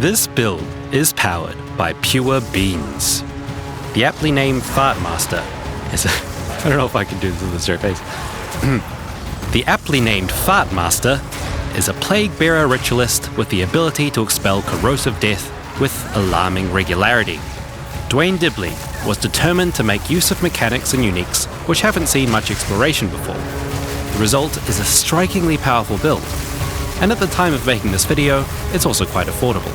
This build is powered by pure beans. The aptly named Fartmaster is I don't know if I can do this with a straight face. The aptly named Fartmaster is a plague-bearer ritualist with the ability to expel corrosive death with alarming regularity. DwaneDibbley was determined to make use of mechanics and uniques which haven't seen much exploration before. The result is a strikingly powerful build, and at the time of making this video, it's also quite affordable.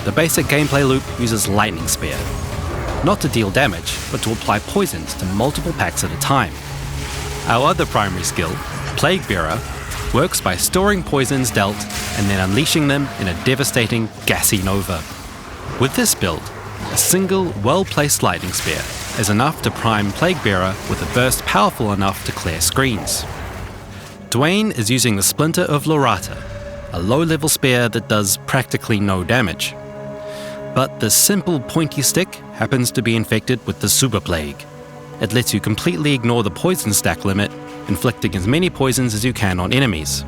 The basic gameplay loop uses Lightning Spear, not to deal damage, but to apply poisons to multiple packs at a time. Our other primary skill, Plague-Bearer, works by storing poisons dealt and then unleashing them in a devastating gassy nova. With this build, a single well-placed Lightning Spear is enough to prime Plague-Bearer with a burst powerful enough to clear screens. Dwayne is using the Splinter of Lorata, a low-level spear that does practically no damage. But the simple pointy stick happens to be infected with the Super Plague. It lets you completely ignore the poison stack limit, inflicting as many poisons as you can on enemies.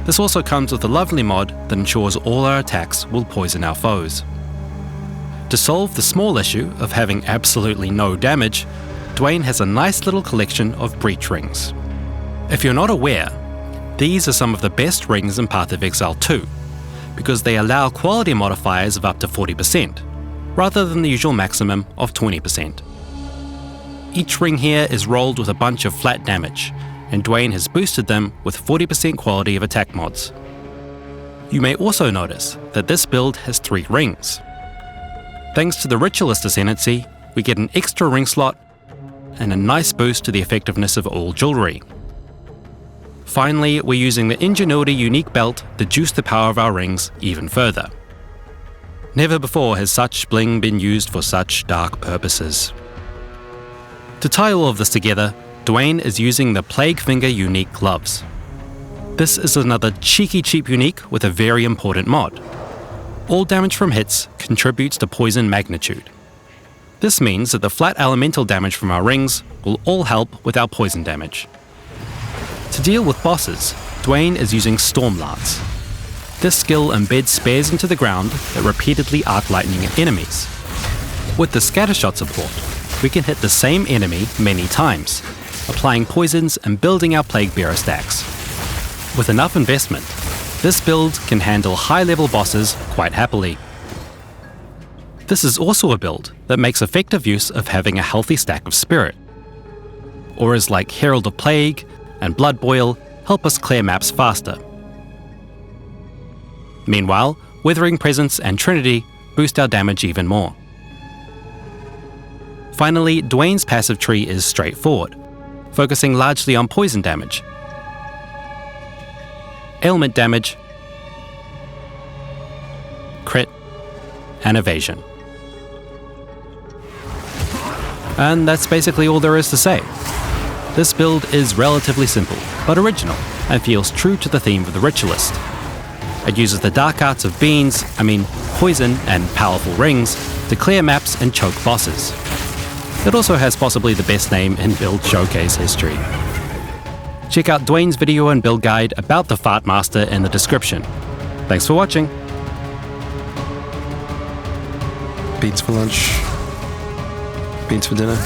This also comes with a lovely mod that ensures all our attacks will poison our foes. To solve the small issue of having absolutely no damage, Dwayne has a nice little collection of breach rings. If you're not aware, these are some of the best rings in Path of Exile 2, because they allow quality modifiers of up to 40%, rather than the usual maximum of 20%. Each ring here is rolled with a bunch of flat damage, and Dwayne has boosted them with 40% quality of attack mods. You may also notice that this build has 3 rings. Thanks to the Ritualist ascendancy, we get an extra ring slot and a nice boost to the effectiveness of all jewellery. Finally, we're using the Ingenuity unique belt to juice the power of our rings even further. Never before has such bling been used for such dark purposes. To tie all of this together, Dwayne is using the Plague Finger unique gloves. This is another cheeky cheap unique with a very important mod. All damage from hits contributes to poison magnitude. This means that the flat elemental damage from our rings will all help with our poison damage. To deal with bosses, Dwayne is using Storm Lance. This skill embeds spares into the ground that repeatedly arc lightning at enemies. With the scattershot support, we can hit the same enemy many times, applying poisons and building our Plague-Bearer stacks. With enough investment, this build can handle high-level bosses quite happily. This is also a build that makes effective use of having a healthy stack of spirit. Auras like Herald of Plague and Blood Boil help us clear maps faster. Meanwhile, Withering Presence and Trinity boost our damage even more. Finally, Dwayne's passive tree is straightforward, focusing largely on poison damage, ailment damage, crit, and evasion. And that's basically all there is to say. This build is relatively simple, but original, and feels true to the theme of the Ritualist. It uses the dark arts of poison and powerful rings to clear maps and choke bosses. It also has possibly the best name in build showcase history. Check out Dwayne's video and build guide about the Fartmaster in the description. Thanks for watching. Beans for lunch. Beans for dinner.